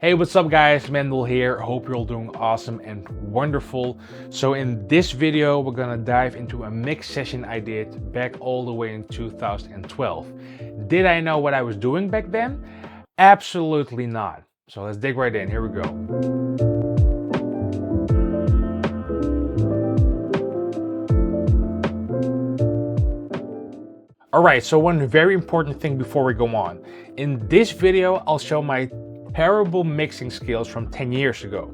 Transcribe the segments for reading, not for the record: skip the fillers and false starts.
Hey, what's up guys, Mendel here. Hope you're all doing awesome and wonderful. So in this video, we're gonna dive into a mix session I did back all the way in 2012. Did I know what I was doing back then? Absolutely not. So let's dig right in, here we go. Alright, so one very important thing before we go on. In this video, I'll show my terrible mixing skills from 10 years ago.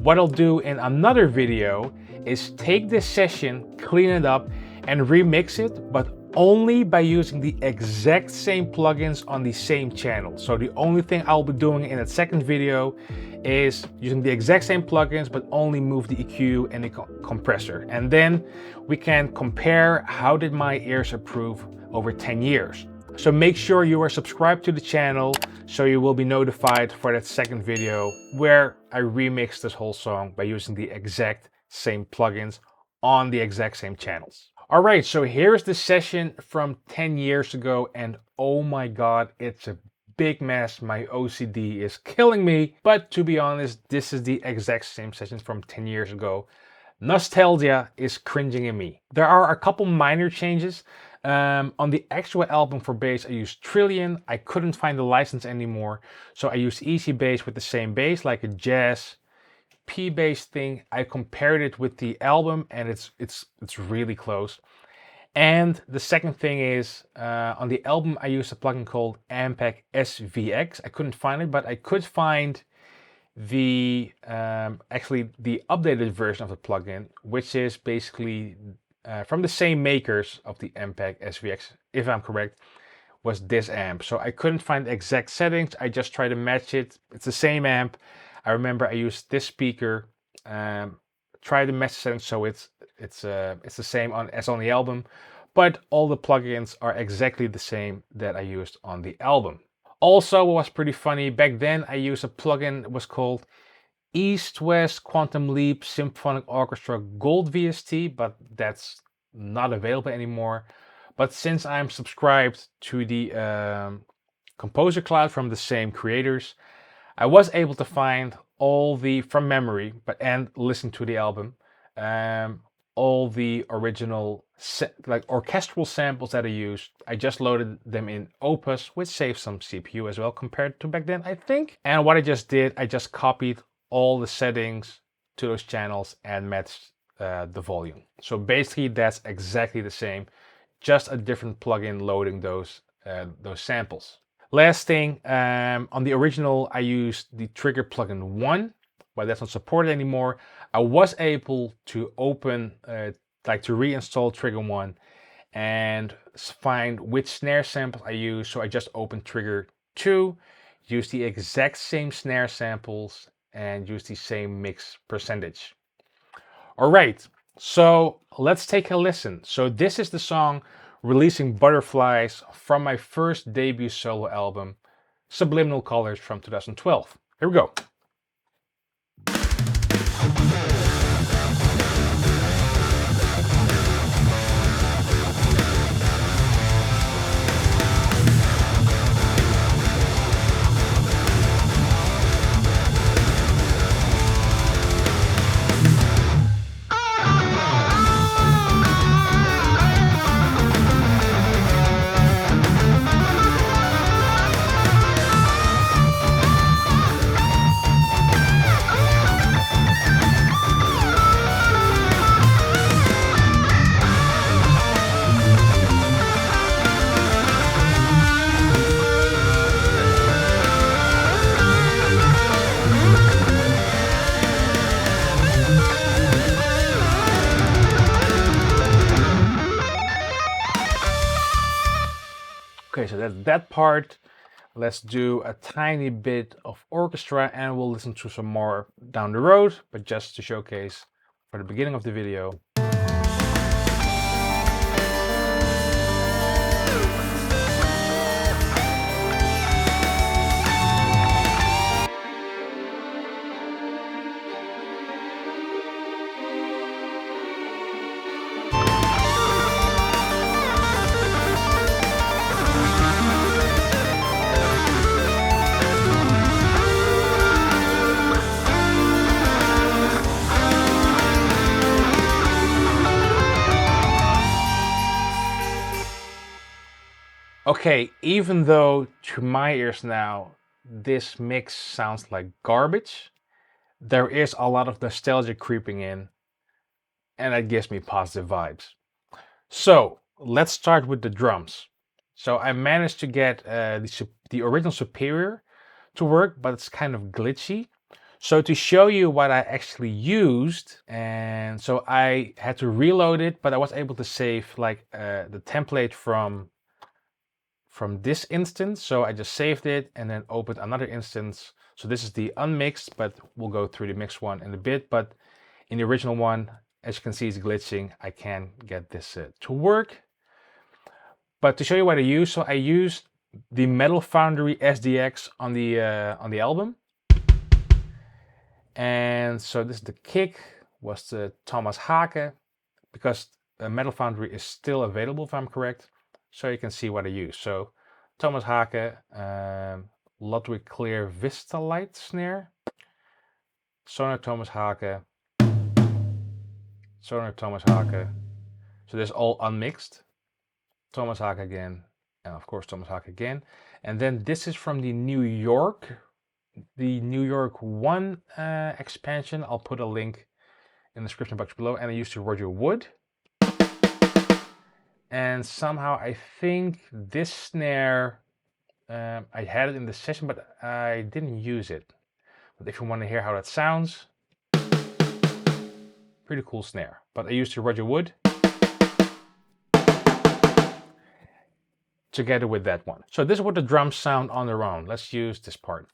What I'll do in another video is take this session, clean it up, and remix it, but only by using the exact same plugins on the same channel. So the only thing I'll be doing in that second video is using the exact same plugins, but only move the EQ and the compressor. And then we can compare how did my ears improve over 10 years. So make sure you are subscribed to the channel so you will be notified for that second video where I remix this whole song by using the exact same plugins on the exact same channels. Alright, so here's the session from 10 years ago, and oh my god, it's a big mess. My OCD is killing me. But to be honest, this is the exact same session from 10 years ago. Nostalgia is cringing in me. There are a couple minor changes. On the actual album for bass, I used Trillion. I couldn't find the license anymore, so I used Easy Bass with the same bass, like a jazz P bass thing. I compared it with the album, and it's really close. And the second thing is, on the album, I used a plugin called Ampeg SVX. I couldn't find it, but I could find the actually the updated version of the plugin, which is basically from the same makers of the Ampeg SVX, if I'm correct, was this amp. So I couldn't find the exact settings. I just tried to match it. It's the same amp. I remember I used this speaker. Tried to match the settings so it's the same as on the album, but all the plugins are exactly the same that I used on the album. Also, what was pretty funny, back then I used a plugin that was called East West Quantum Leap Symphonic Orchestra Gold VST, but that's not available anymore. But since I'm subscribed to the Composer Cloud from the same creators, I was able to find all the, from memory, and listen to the album, all the original like orchestral samples that I used. I just loaded them in Opus, which saves some CPU as well compared to back then, I think. And what I just did, I just copied all the settings to those channels and matched the volume. So basically that's exactly the same, just a different plugin loading those samples. Last thing, on the original I used the Trigger plugin 1, but that's not supported anymore. I was able to open, like to reinstall Trigger 1 and find which snare samples I use. So I just opened Trigger 2, used the exact same snare samples, and use the same mix percentage. All right, so let's take a listen. So this is the song Releasing Butterflies from my first debut solo album, Subliminal Colors, from 2012. Here we go. Okay, so that's that part. Let's do a tiny bit of orchestra and we'll listen to some more down the road, but just to showcase for the beginning of the video. Okay, even though to my ears now, this mix sounds like garbage, there is a lot of nostalgia creeping in, and that gives me positive vibes. So let's start with the drums. So I managed to get the original Superior to work, but it's kind of glitchy. So to show you what I actually used, and so I had to reload it, but I was able to save like the template from this instance. So I just saved it and then opened another instance. So this is the unmixed, but we'll go through the mixed one in a bit. But in the original one, as you can see, it's glitching. I can't get this to work. But to show you what I used, so I used the Metal Foundry SDX on the album. And so this is the kick, was the Thomas Hake, because Metal Foundry is still available if I'm correct. So you can see what I use. So Thomas Hake, Ludwig Clear Vista Light snare, Sonar Thomas Hake, Sonar Thomas Hake. So this is all unmixed. Thomas Hake again, and of course Thomas Hake again. And then this is from the New York 1 expansion. I'll put a link in the description box below. And I used the Roger Wood. And somehow I think this snare, I had it in the session, but I didn't use it. But if you want to hear how that sounds, pretty cool snare. But I used the Roger Wood together with that one. So this is what the drums sound on their own. Let's use this part.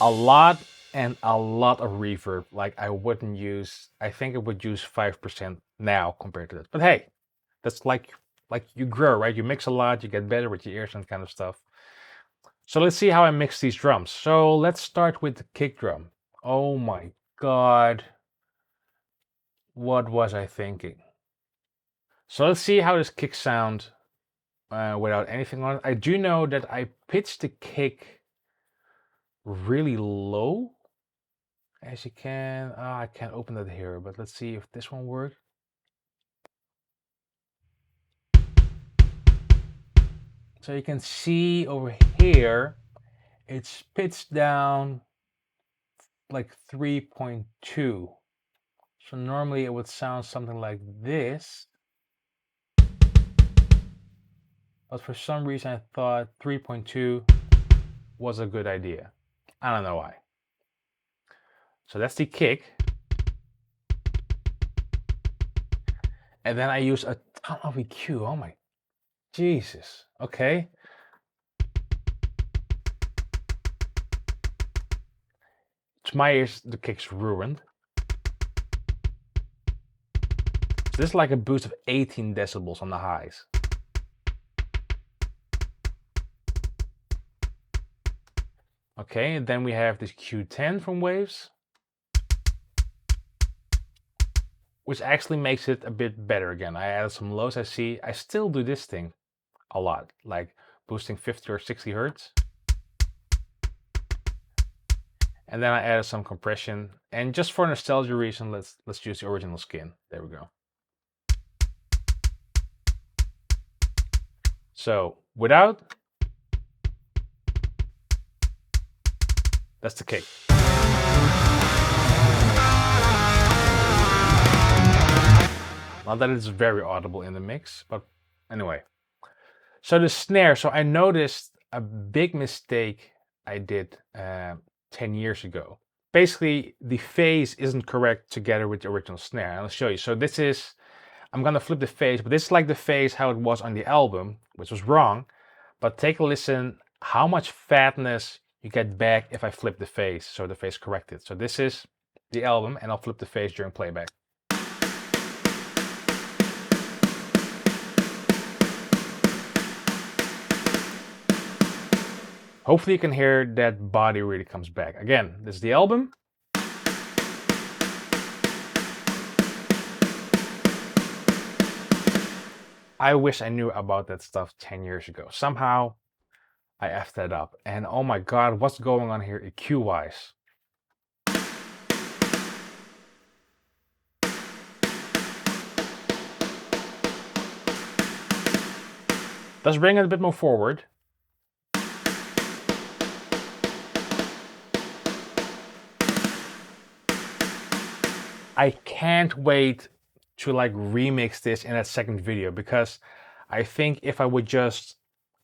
A lot of reverb. Like I wouldn't use, I think I would use 5% now compared to that. But hey, that's like you grow, right? You mix a lot, you get better with your ears and kind of stuff. So let's see how I mix these drums. So let's start with the kick drum. Oh my God. What was I thinking? So let's see how this kick sound without anything on it. I do know that I pitched the kick really low, as you can. I can't open that here, but let's see if this one works. So you can see over here, it's pitched down like 3.2. So normally it would sound something like this. But for some reason I thought 3.2 was a good idea. I don't know why. So that's the kick. And then I use a ton of EQ. Oh my Jesus. Okay. To my ears, the kick's ruined. So this is like a boost of 18 decibels on the highs. Okay, and then we have this Q10 from Waves, which actually makes it a bit better again. I added some lows. I still do this thing a lot, like boosting 50 or 60 hertz. And then I added some compression, and just for nostalgia reason, let's use the original skin. There we go. So without, that's the kick. Not that it's very audible in the mix, but anyway. So the snare, so I noticed a big mistake I did 10 years ago. Basically, the phase isn't correct together with the original snare. And I'll show you. So this is, I'm gonna flip the phase, but this is like the phase how it was on the album, which was wrong. But take a listen how much fatness you get back if I flip the phase, so the phase corrected. So this is the album, and I'll flip the phase during playback. Hopefully you can hear that body really comes back. Again, this is the album. I wish I knew about that stuff 10 years ago. Somehow I effed that up. And oh my God, what's going on here EQ-wise? Let's bring it a bit more forward. I can't wait to like remix this in that second video, because I think if I would just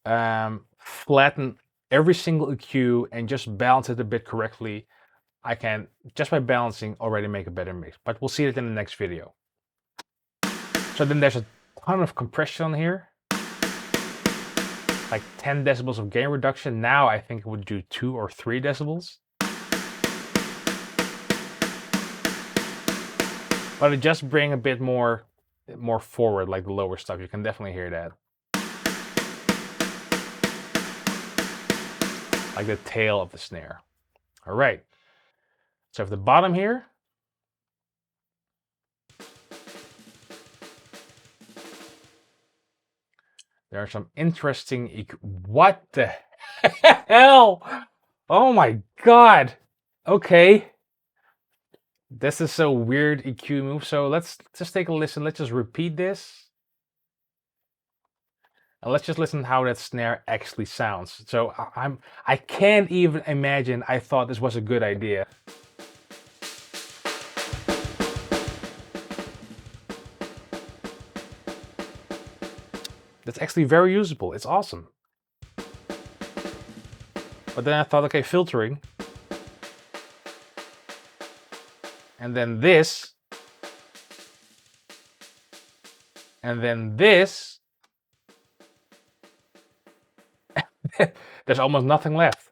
flatten every single EQ and just balance it a bit correctly, I can, just by balancing, already make a better mix. But we'll see it in the next video. So then there's a ton of compression on here, like 10 decibels of gain reduction. Now I think it would do 2 or 3 decibels. But it just bring a bit more forward, like the lower stuff. You can definitely hear that. Like the tail of the snare. All right. So for the bottom here, there are some interesting, what the hell? Oh my God. Okay. This is so weird EQ move. So let's just take a listen. Let's just repeat this. And let's just listen how that snare actually sounds. So I can't even imagine I thought this was a good idea. That's actually very usable. It's awesome. But then I thought, okay, filtering. And then this. And then this. There's almost nothing left.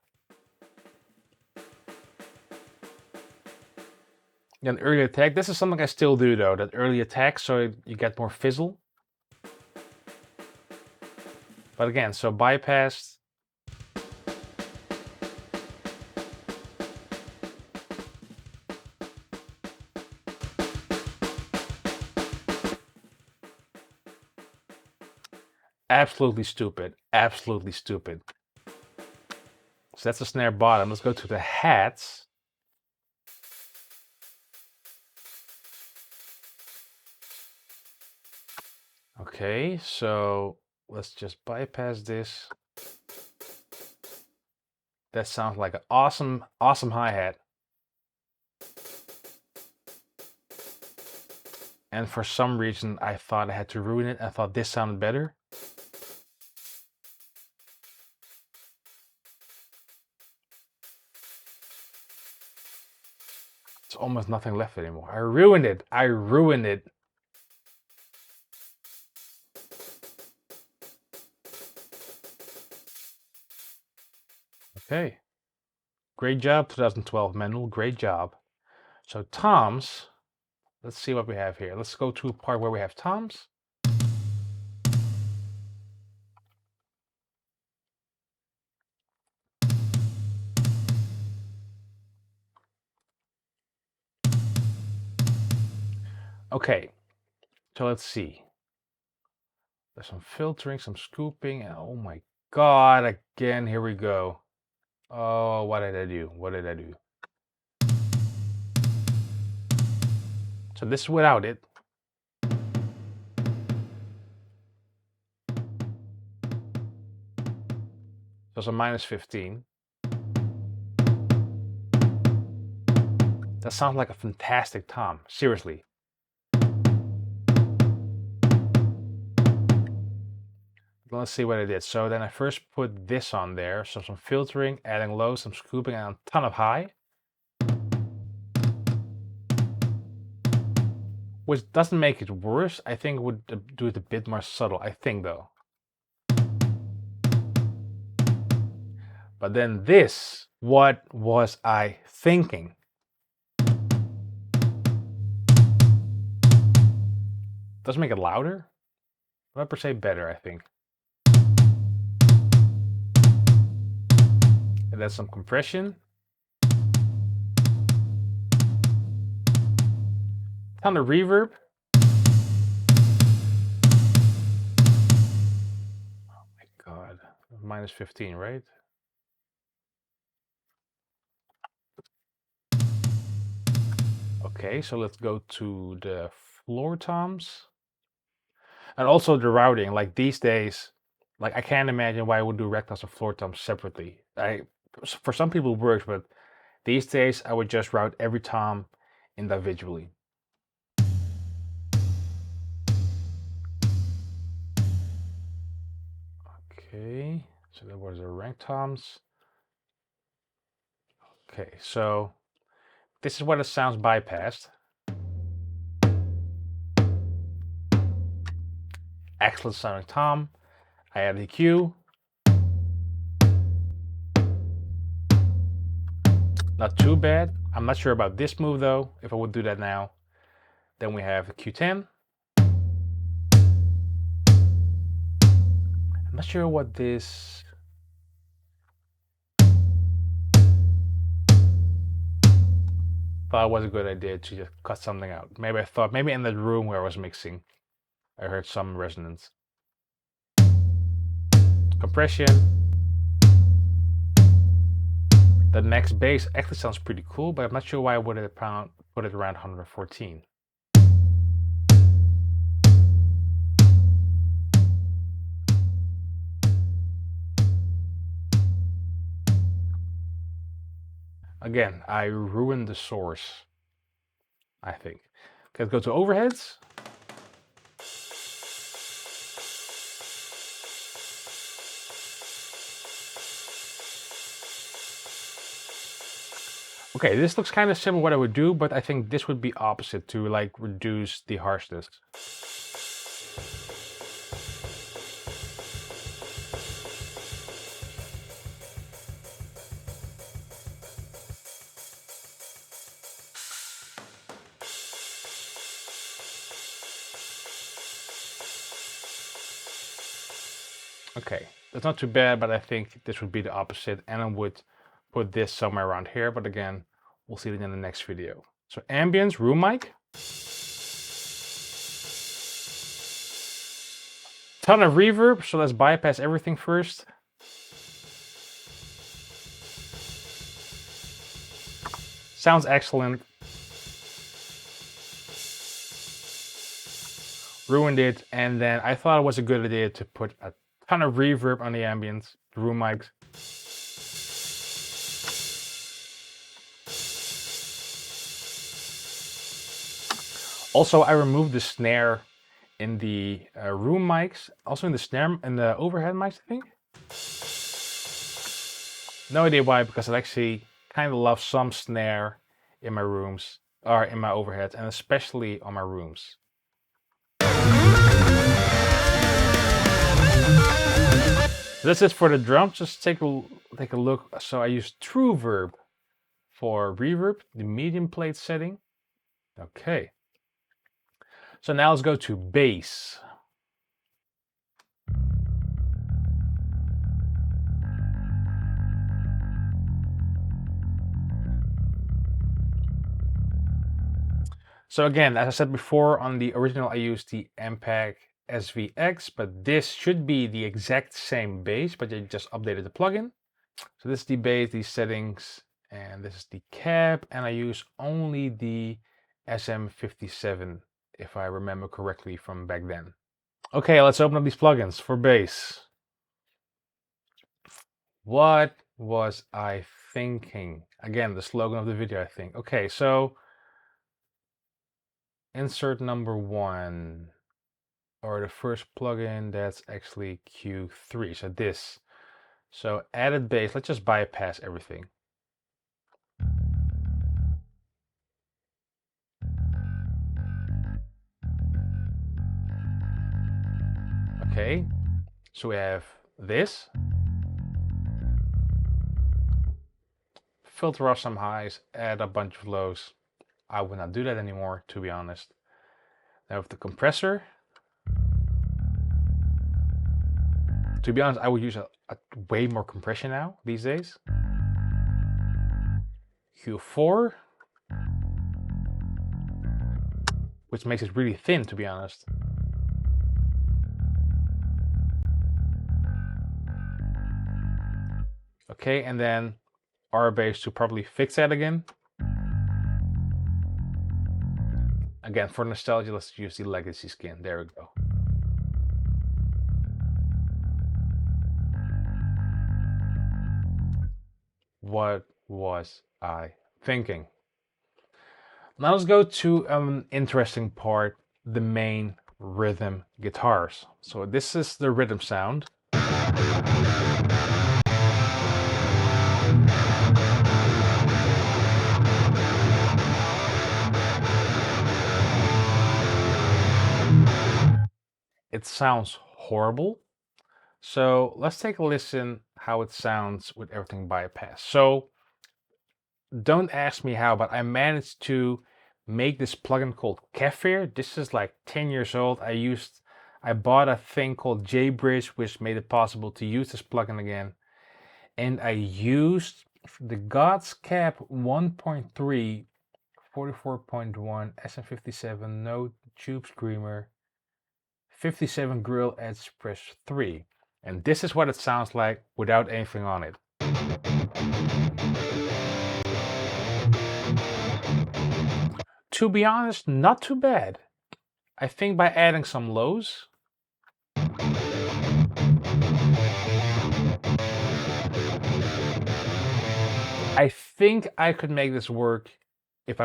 An early attack. This is something I still do though, that early attack, so you get more fizzle. But again, so bypassed. Absolutely stupid. Absolutely stupid. So that's the snare bottom. Let's go to the hats. Okay, so let's just bypass this. That sounds like an awesome, awesome hi-hat. And for some reason, I thought I had to ruin it. I thought this sounded better. There's almost nothing left anymore. I ruined it. I ruined it. Okay. Great job, 2012 Mendel. Great job. So toms. Let's see what we have here. Let's go to a part where we have toms. Okay, so let's see. There's some filtering, some scooping, and oh my God, again, here we go. Oh, what did I do? What did I do? So this is without it. So it's a minus 15. That sounds like a fantastic tom, seriously. Let's see what I did. So then I first put this on there. So some filtering, adding low, some scooping, and a ton of high. Which doesn't make it worse. I think it would do it a bit more subtle, I think though. But then this, what was I thinking? Doesn't make it louder, not per se better, I think. And that's some compression. Ton of reverb. minus 15, right? Okay, so let's go to the Floortoms. And also the routing, like these days, like I can't imagine why I would do rectans and Floortoms separately. For some people it works, but these days I would just route every tom individually. Okay, so that was the rank toms. Okay, so this is what it sounds bypassed. Excellent sounding tom. I add EQ. Not too bad. I'm not sure about this move though, if I would do that now. Then we have Q10. I'm not sure what this... Thought it was a good idea to just cut something out. Maybe I thought, maybe in that room where I was mixing, I heard some resonance. Compression. The next bass actually sounds pretty cool, but I'm not sure why I would have put it around 114. Again, I ruined the source, I think. Okay, let's go to overheads. Okay, this looks kind of similar to what I would do, but I think this would be opposite to like reduce the harshness. Okay, that's not too bad, but I think this would be the opposite, and I would put this somewhere around here, but again, we'll see it in the next video. So ambience, room mic. Ton of reverb, so let's bypass everything first. Sounds excellent. Ruined it, and then I thought it was a good idea to put a ton of reverb on the ambience, the room mics. Also, I removed the snare in the room mics, also in the snare and the overhead mics, I think. No idea why, because I actually kind of love some snare in my rooms, or in my overheads, and especially on my rooms. That's it for the drums. Just take a look. So I use TrueVerb for reverb, the medium plate setting. Okay. So now let's go to bass. So again, as I said before, on the original I used the MPEG SVX, but this should be the exact same bass, but they just updated the plugin. So this is the bass, these settings, and this is the cab, and I use only the SM57, if I remember correctly from back then. Okay, let's open up these plugins for bass. What was I thinking? Again, the slogan of the video, I think. Okay, so insert number 1, or the first plugin, that's actually Q3, so this. So added bass, let's just bypass everything. Okay, so we have this. Filter off some highs, add a bunch of lows. I would not do that anymore, to be honest. Now with the compressor, to be honest, I would use a way more compression now these days. Q4, which makes it really thin, to be honest. Okay, and then R bass to probably fix that again. Again, for nostalgia, let's use the legacy skin. There we go. What was I thinking? Now let's go to an interesting part, the main rhythm guitars. So this is the rhythm sound. It sounds horrible. So let's take a listen how it sounds with everything bypassed. So don't ask me how, but I managed to make this plugin called Kefir. This is like 10 years old. I bought a thing called JBridge, which made it possible to use this plugin again. And I used the God's Cap 1.3, 44.1, SM57 Note Tube Screamer, 57 Grill Edge Press 3. And this is what it sounds like without anything on it. To be honest, not too bad. I think by adding some lows, I think I could make this work if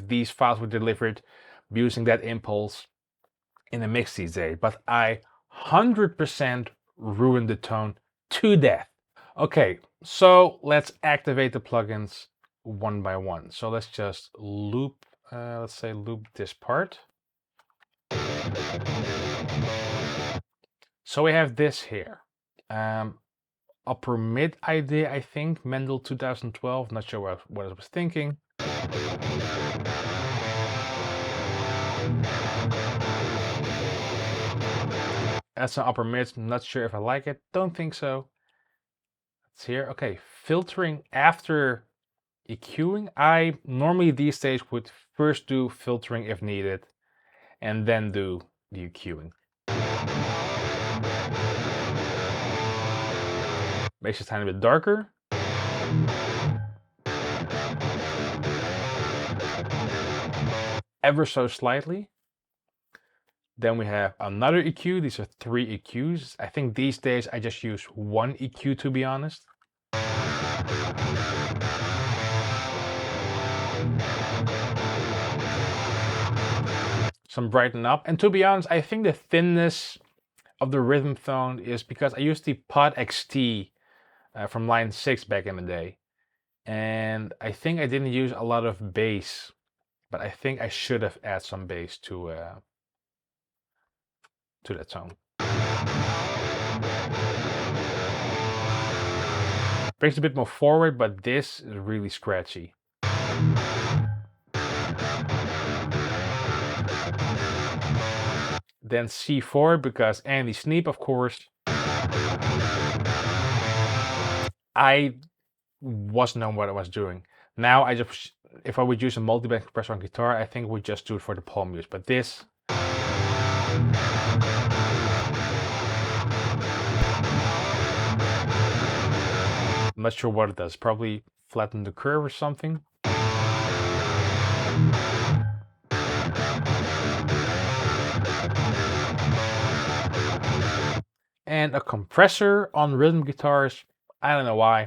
these files were delivered using that impulse in a mix these days, but I 100% ruined the tone to death. Okay, so let's activate the plugins one by one. So let's just loop, let's say loop this part. So we have this here. Upper mid idea, I think, Mendel 2012, not sure what I was thinking. That's an upper mid, not sure if I like it, don't think so. It's here, okay, filtering after EQing. I normally these days would first do filtering if needed, and then do the EQing. Makes it a tiny bit darker. Ever so slightly. Then we have another EQ. These are 3 EQs. I think these days I just use 1 EQ, to be honest. Some brighten up. And to be honest, I think the thinness of the rhythm tone is because I used the Pod XT from line 6 back in the day. And I think I didn't use a lot of bass, but I think I should have added some bass to that tone. Brings a bit more forward, but this is really scratchy. Then C4 because Andy Sneap, of course. I wasn't knowing what I was doing. Now I just, if I would use a multi-band compressor on guitar, I think I would just do it for the palm use. But this, I'm not sure what it does. Probably flatten the curve or something. And a compressor on rhythm guitars, I don't know why.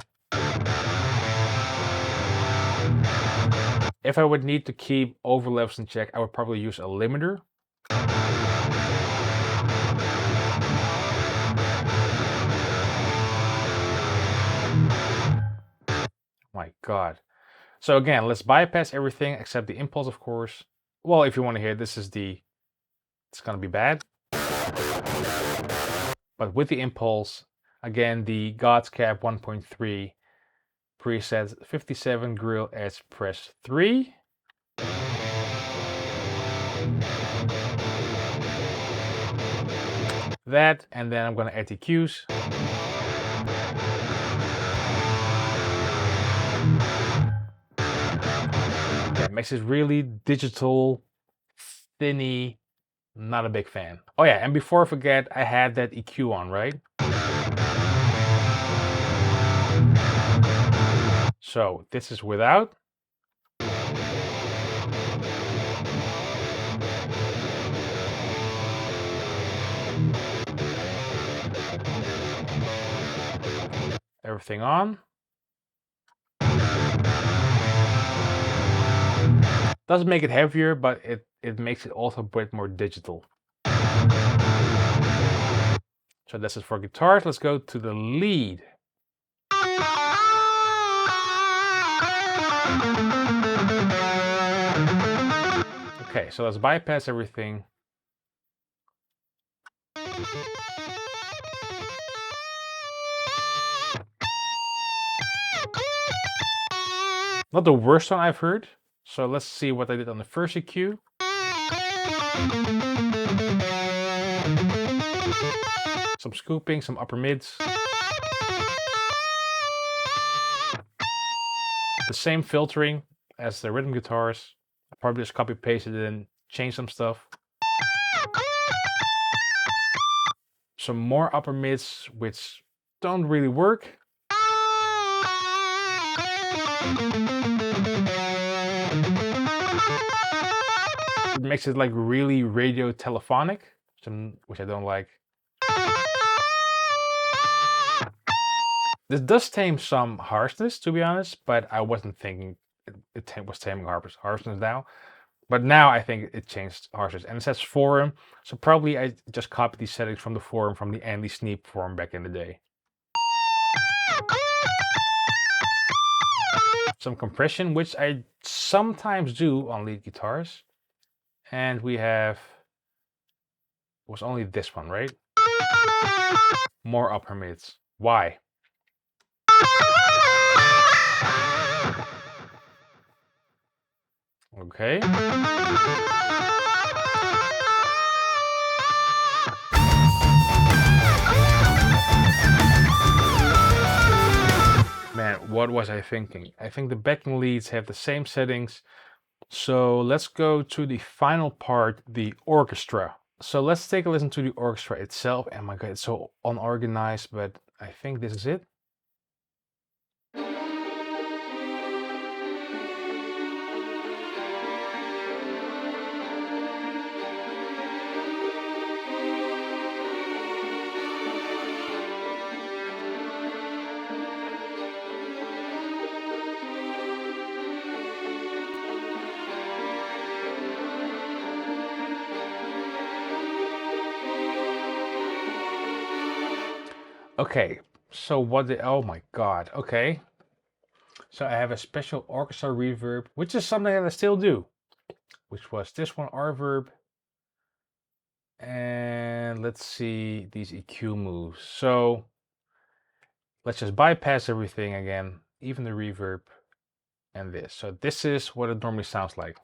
If I would need to keep overlaps in check, I would probably use a limiter. My God. So again, let's bypass everything except the impulse, of course. Well, if you want to hear, it's gonna be bad. But with the impulse, again, the God's Cap 1.3 presets 57 Grill Edge Press 3. That, and then I'm gonna add EQs. Yeah, makes it really digital, thinny. Not a big fan. Oh yeah, and before I forget, I had that EQ on, right? So this is without. Everything on. Doesn't make it heavier, but it makes it also a bit more digital. So this is for guitars. Let's go to the lead. Okay, so let's bypass everything. Not the worst one I've heard. So let's see what I did on the first EQ. Some scooping, some upper mids. The same filtering as the rhythm guitars. I probably just copy pasted it and changed some stuff. Some more upper mids which don't really work. It makes it like really radio telephonic, which I don't like. This does tame some harshness, to be honest, but I wasn't thinking it was taming harshness now. But now I think it changed harshness. And it says forum, so probably I just copied these settings from the forum, from the Andy Sneap forum back in the day. Some compression, which I sometimes do on lead guitars. And we have, it was only this one, right? More upper mids. Why? Okay. Man, what was I thinking? I think the backing leads have the same settings. So let's go to the final part, the orchestra. So let's take a listen to the orchestra itself. And my God, it's so unorganized, but I think this is it. Okay, so oh my God, okay. So I have a special orchestra reverb, which is something that I still do, which was this one, Reverb. And let's see these EQ moves. So let's just bypass everything again, even the reverb and this. So this is what it normally sounds like.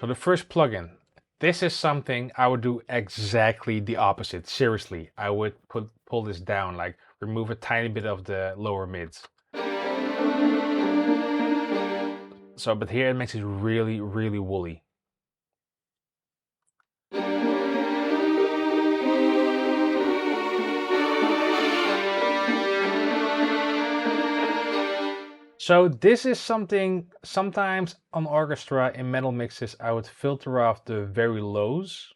So the first plugin, this is something I would do exactly the opposite. Seriously, I would pull this down, like remove a tiny bit of the lower mids. So, but here it makes it really, really woolly. So this is something, sometimes on orchestra in metal mixes, I would filter off the very lows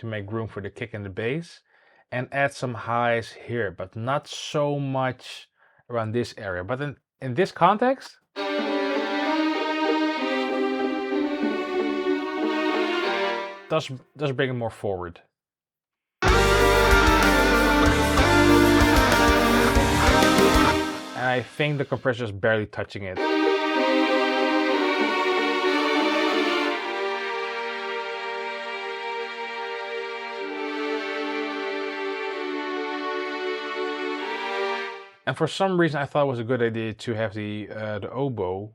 to make room for the kick and the bass and add some highs here, but not so much around this area. But in this context, does bring it more forward. And I think the compressor is barely touching it. And for some reason, I thought it was a good idea to have the oboe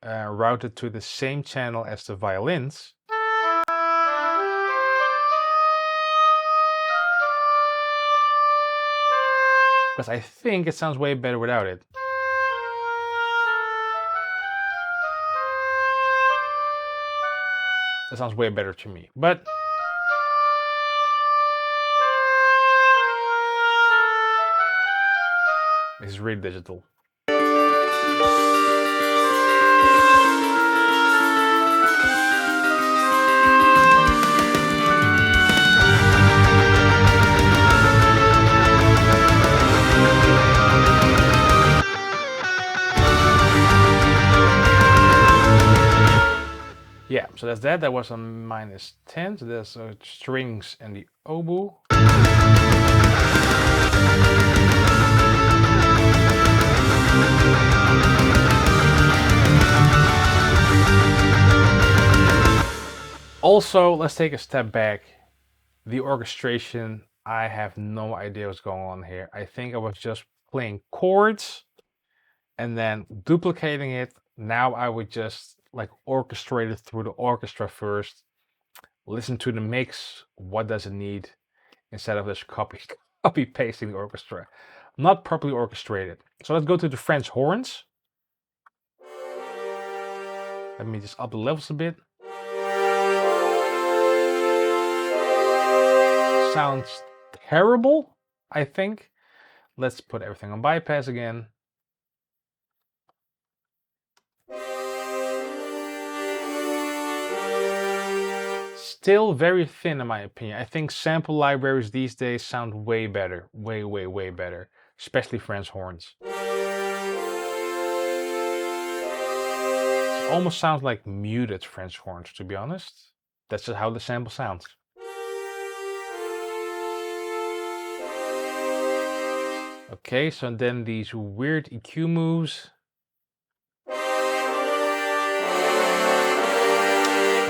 routed to the same channel as the violins. Because I think it sounds way better without it. That sounds way better to me. But is really digital. Yeah, so that's that. That was a -10. So there's strings and the oboe. Also, let's take a step back. The orchestration, I have no idea what's going on here. I think I was just playing chords and then duplicating it. Now I would just like orchestrate it through the orchestra first, listen to the mix, what does it need, instead of just copy pasting the orchestra. Not properly orchestrated. So let's go to the French horns. Let me just up the levels a bit. Sounds terrible, I think. Let's put everything on bypass again. Still very thin in my opinion. I think sample libraries these days sound way better. Way, way, way better. Especially French horns. It almost sounds like muted French horns, to be honest. That's just how the sample sounds. Okay, so then these weird EQ moves.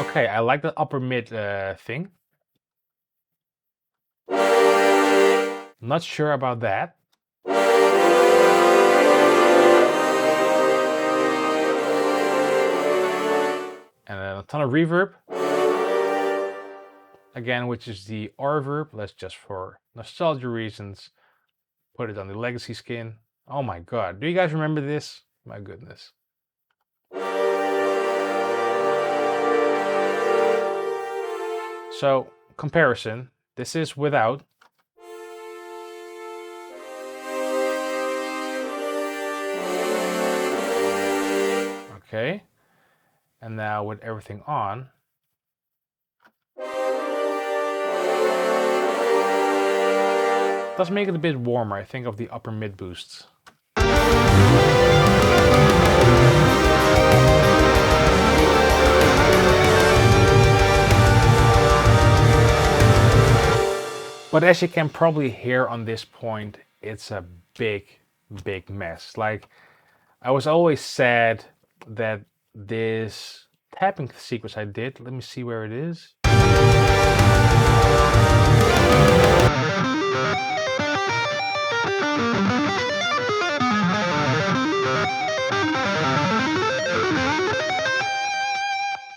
Okay, I like the upper mid thing. Not sure about that. And then a ton of reverb. Again, which is the R-verb. Let's just, for nostalgia reasons, put it on the legacy skin. Oh my god, do you guys remember this? My goodness. So, comparison, this is without. Okay, and now with everything on. Does make it a bit warmer, I think, of the upper mid boosts. But as you can probably hear on this point, it's a big, big mess. Like, I was always sad that this tapping sequence I did, let me see where it is.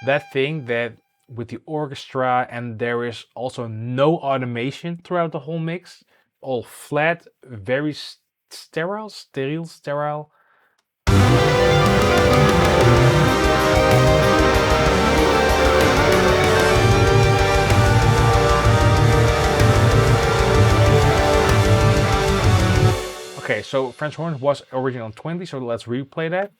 That thing that with the orchestra, and there is also no automation throughout the whole mix, all flat, very sterile. Okay, so French horn was originally on 20, so let's replay that.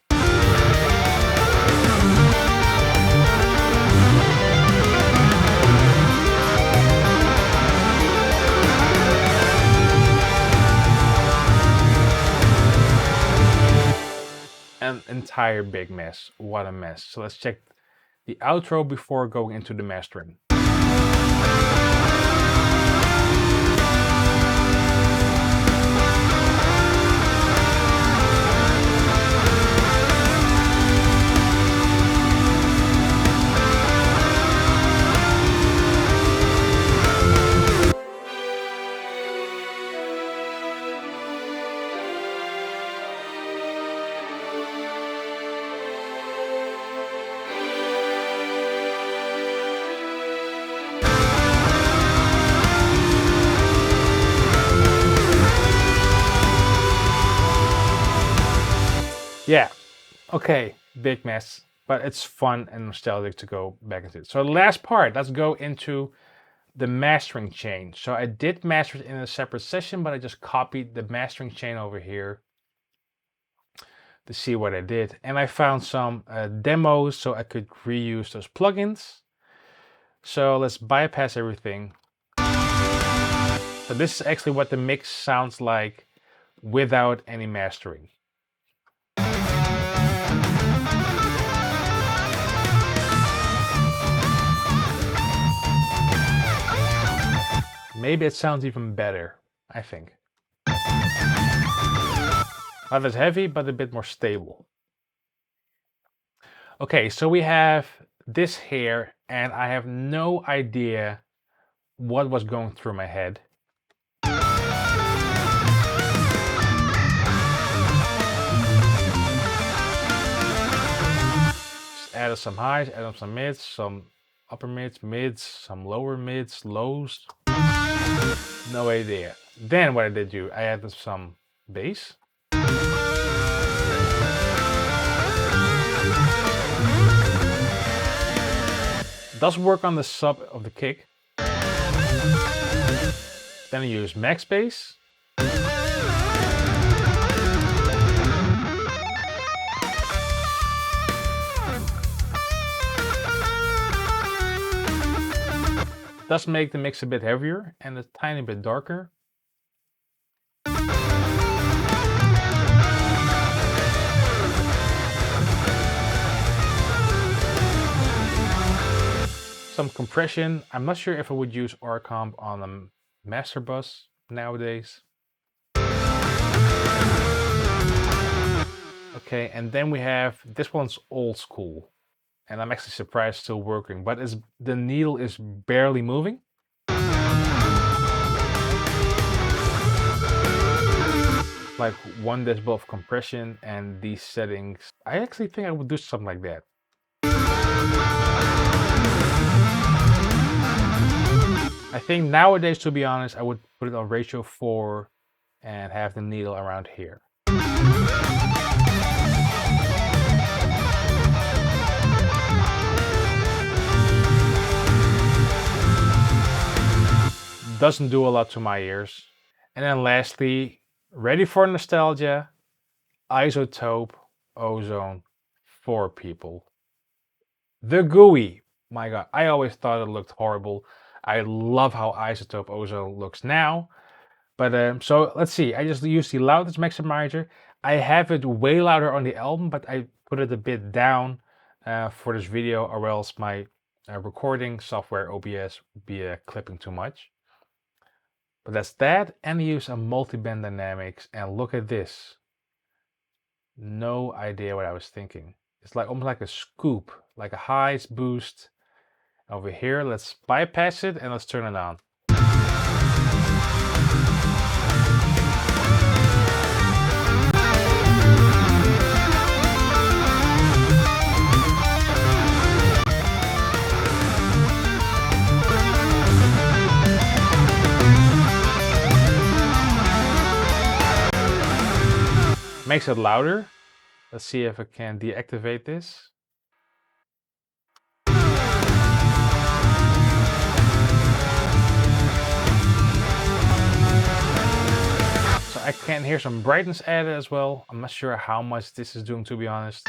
An entire big mess. What a mess. So let's check the outro before going into the mastering. Yeah, okay, big mess, but it's fun and nostalgic to go back into it. So the last part, let's go into the mastering chain. So I did master it in a separate session, but I just copied the mastering chain over here. to see what I did. And I found some demos so I could reuse those plugins. So let's bypass everything. So this is actually what the mix sounds like without any mastering. Maybe it sounds even better, I think. Not as heavy, but a bit more stable. Okay, so we have this here, and I have no idea what was going through my head. Just added some highs, added some mids, some upper mids, some lower mids, lows. No idea. Then what I did do, I added some bass. Does work on the sub of the kick. Then I use max bass. Does make the mix a bit heavier and a tiny bit darker. Some compression. I'm not sure if I would use R-comp on a master bus nowadays. Okay, and then we have, this one's old school. And I'm actually surprised it's still working, but the needle is barely moving. Like 1 decibel of compression and these settings. I actually think I would do something like that. I think nowadays, to be honest, I would put it on ratio 4 and have the needle around here. Doesn't do a lot to my ears. And then lastly, ready for nostalgia, Isotope Ozone for people. The GUI. My God, I always thought it looked horrible. I love how Isotope Ozone looks now. But so let's see, I just used the loudest maximizer. I have it way louder on the album, but I put it a bit down for this video, or else my recording software OBS would be clipping too much. But that's that, and use a multi-band dynamics, and look at this. No idea what I was thinking. It's like almost like a scoop, like a highs boost. Over here, let's bypass it and let's turn it on. Makes it louder. Let's see if I can deactivate this. So I can hear some brightness added as well. I'm not sure how much this is doing, to be honest.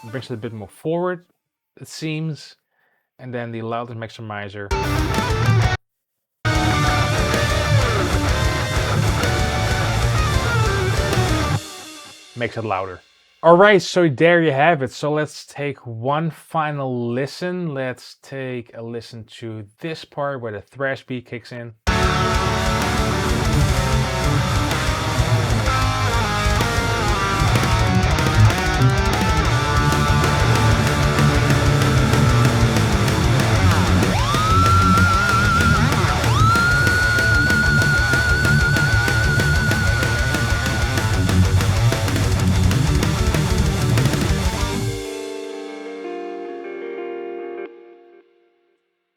Brings it a bit more forward, it seems. And then the loudest maximizer. Makes it louder. Alright, so there you have it. So let's take one final listen. Let's take a listen to this part where the thrash beat kicks in.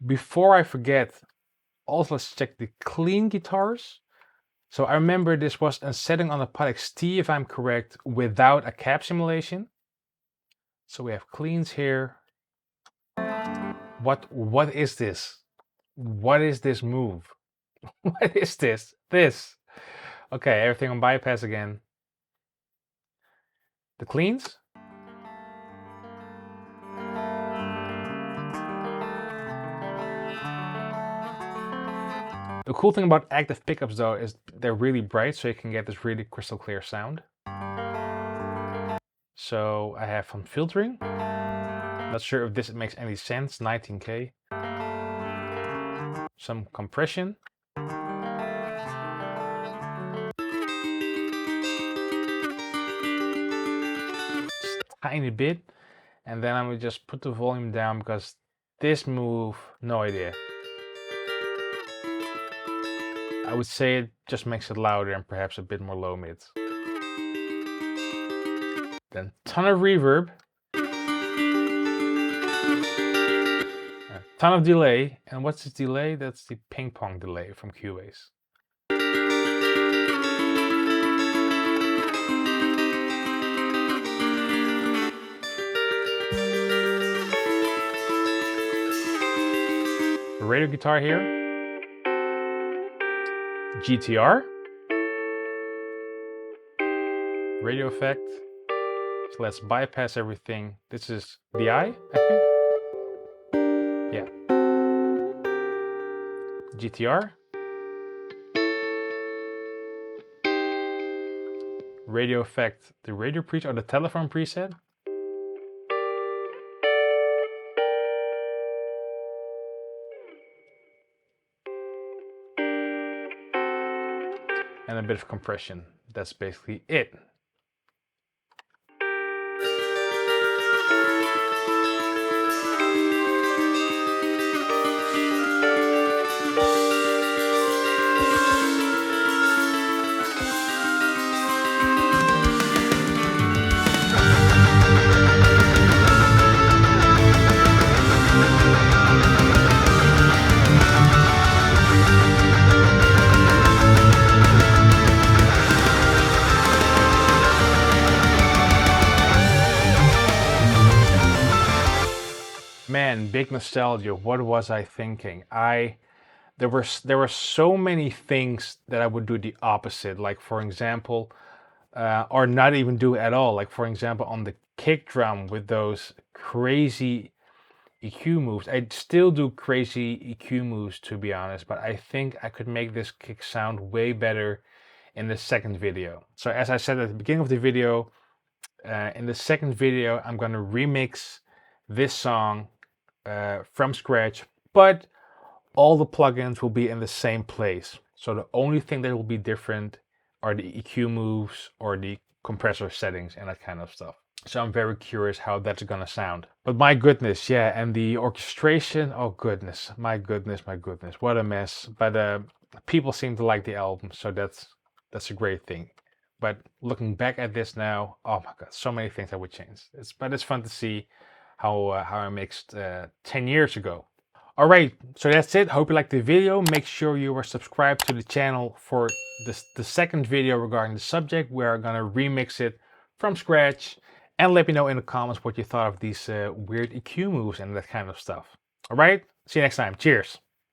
Before I forget, also let's check the clean guitars. So I remember this was a setting on the Pod XT, if I'm correct, without a cap simulation. So we have cleans here. What is this? What is this move? What is this? This. Okay, everything on bypass again. The cleans. The cool thing about active pickups though is they're really bright, so you can get this really crystal clear sound. So I have some filtering. Not sure if this makes any sense. 19K. Some compression. Just tiny bit. And then I'm gonna just put the volume down because this move, no idea. I would say it just makes it louder and perhaps a bit more low mids. Then ton of reverb. A ton of delay. And what's this delay? That's the ping pong delay from Cubase. Radio guitar here. GTR. Radio effect. So let's bypass everything. This is DI, I think. Yeah. GTR. Radio effect, the radio preset or the telephone preset. And a bit of compression. That's basically it. Man, big nostalgia. What was I thinking? There were so many things that I would do the opposite. Like for example, or not even do at all. Like for example, on the kick drum with those crazy EQ moves. I'd still do crazy EQ moves to be honest, but I think I could make this kick sound way better in the second video. So as I said at the beginning of the video, in the second video, I'm gonna remix this song from scratch, but all the plugins will be in the same place. So the only thing that will be different are the EQ moves or the compressor settings and that kind of stuff. So I'm very curious how that's gonna sound. But my goodness, yeah, and the orchestration, oh goodness, my goodness, what a mess. But people seem to like the album, so that's a great thing. But looking back at this now, oh my god, so many things I would change. But it's fun to see how I mixed 10 years ago. All right, so that's it. Hope you liked the video. Make sure you are subscribed to the channel for the second video regarding the subject. We're gonna remix it from scratch, and let me know in the comments what you thought of these weird EQ moves and that kind of stuff. All right, see you next time. Cheers.